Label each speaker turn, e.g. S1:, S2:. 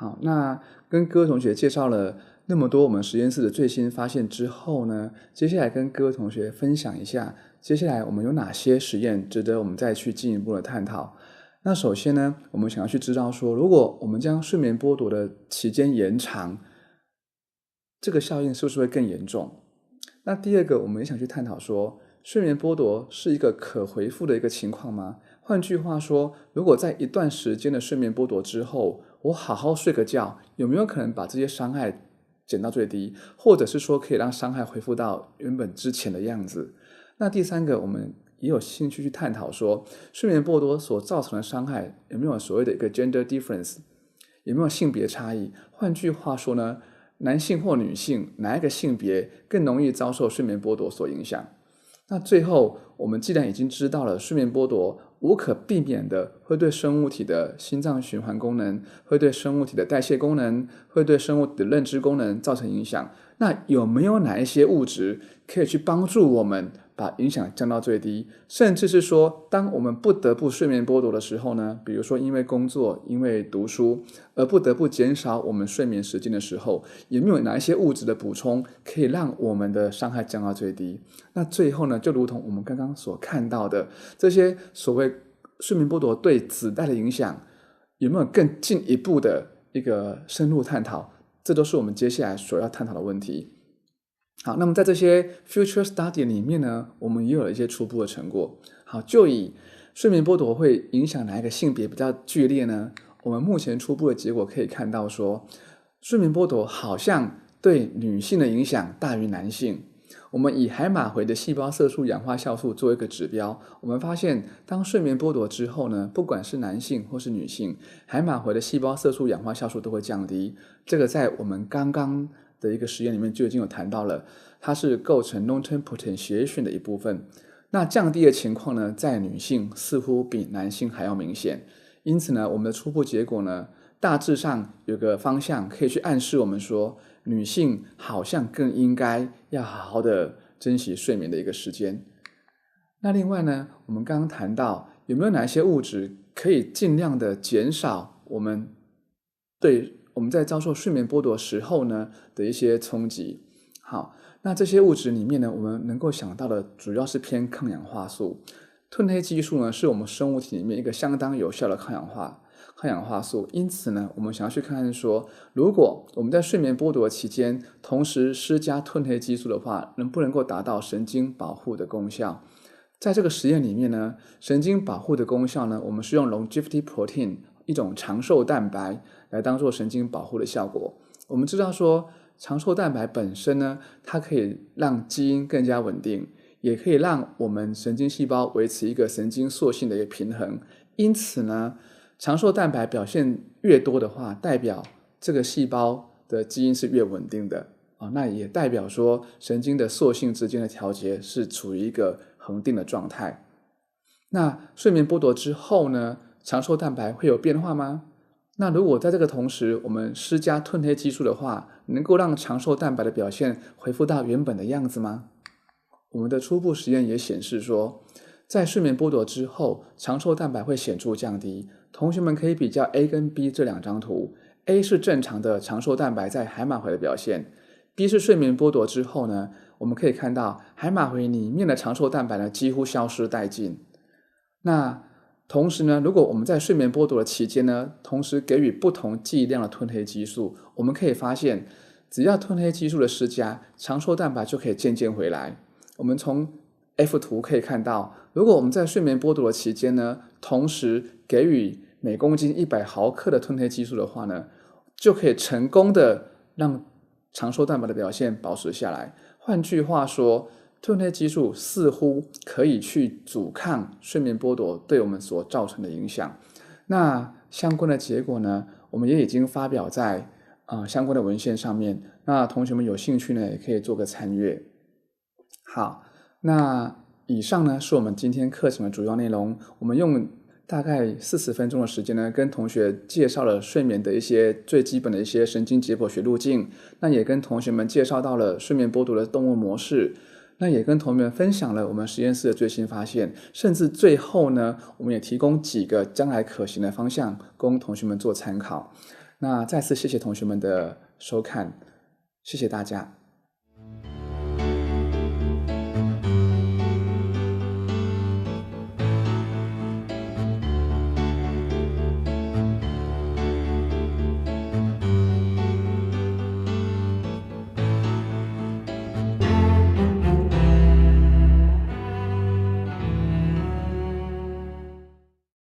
S1: 好，那跟各位同学介绍了那么多我们实验室的最新发现之后呢，接下来跟各位同学分享一下，接下来我们有哪些实验值得我们再去进一步的探讨。那首先呢，我们想要去知道说，如果我们将睡眠剥夺的期间延长，这个效应是不是会更严重？那第二个，我们也想去探讨说，睡眠剥夺是一个可回复的一个情况吗？换句话说，如果在一段时间的睡眠剥夺之后，我好好睡个觉，有没有可能把这些伤害减到最低，或者是说可以让伤害恢复到原本之前的样子？那第三个，我们也有兴趣去探讨说，睡眠剥夺所造成的伤害有没有所谓的一个 gender difference， 有没有性别差异？换句话说呢，男性或女性哪一个性别更容易遭受睡眠剥夺所影响？那最后，我们既然已经知道了睡眠剥夺无可避免的会对生物体的心脏循环功能，会对生物体的代谢功能，会对生物体的认知功能造成影响，那有没有哪一些物质可以去帮助我们把影响降到最低？甚至是说，当我们不得不睡眠剥夺的时候呢，比如说因为工作、因为读书而不得不减少我们睡眠时间的时候，有没有哪一些物质的补充可以让我们的伤害降到最低？那最后呢，就如同我们刚刚所看到的，这些所谓睡眠剥夺对子代的影响，有没有更进一步的一个深入探讨？这都是我们接下来所要探讨的问题。好，那么在这些 future study 里面呢，我们也有了一些初步的成果。好，就以睡眠剥夺会影响哪一个性别比较剧烈呢？我们目前初步的结果可以看到说，睡眠剥夺好像对女性的影响大于男性。我们以海马回的细胞色素氧化酵素做一个指标，我们发现当睡眠剥夺之后呢，不管是男性或是女性，海马回的细胞色素氧化酵素都会降低。这个在我们刚刚的一个实验里面就已经有谈到了，它是构成 long-term potentiation 的一部分。那降低的情况呢，在女性似乎比男性还要明显。因此呢，我们的初步结果呢，大致上有个方向可以去暗示我们说，女性好像更应该要好好的珍惜睡眠的一个时间。那另外呢，我们刚刚谈到有没有哪些物质可以尽量的减少我们在遭受睡眠剥夺时候呢的一些冲击。好，那这些物质里面呢，我们能够想到的主要是偏抗氧化素。褪黑激素呢，是我们生物体里面一个相当有效的抗氧化素。因此呢，我们想要去看看说，如果我们在睡眠剥夺期间同时施加褪黑激素的话，能不能够达到神经保护的功效？在这个实验里面呢，神经保护的功效呢，我们是用 longevity protein 一种长寿蛋白来当做神经保护的效果。我们知道说，长寿蛋白本身呢，它可以让基因更加稳定，也可以让我们神经细胞维持一个神经塑性的一个平衡。因此呢，长寿蛋白表现越多的话，代表这个细胞的基因是越稳定的。那也代表说神经的塑性之间的调节是处于一个恒定的状态。那睡眠剥夺之后呢，长寿蛋白会有变化吗？那如果在这个同时我们施加褪黑激素的话，能够让长寿蛋白的表现恢复到原本的样子吗？我们的初步实验也显示说，在睡眠剥夺之后，长寿蛋白会显著降低。同学们可以比较 A 跟 B 这两张图， A 是正常的长寿蛋白在海马回的表现， B 是睡眠剥夺之后呢，我们可以看到海马回里面的长寿蛋白呢几乎消失殆尽。那同时呢，如果我们在睡眠剥夺的期间呢，同时给予不同剂量的褪黑激素，我们可以发现，只要褪黑激素的施加，长寿蛋白就可以渐渐回来。我们从 F 图可以看到，如果我们在睡眠剥夺的期间呢，同时给予每公斤100毫克的褪黑激素的话呢，就可以成功的让长寿蛋白的表现保持下来。换句话说，褪黑激素似乎可以去阻抗睡眠剥夺对我们所造成的影响。那相关的结果呢，我们也已经发表在相关的文献上面。那同学们有兴趣呢，也可以做个参阅。好，那以上呢是我们今天课程的主要内容。我们用大概40分钟的时间呢，跟同学介绍了睡眠的一些最基本的一些神经解剖学路径，那也跟同学们介绍到了睡眠剥夺的动物模式，那也跟同学们分享了我们实验室的最新发现，甚至最后呢，我们也提供几个将来可行的方向供同学们做参考。那再次谢谢同学们的收看，谢谢大家。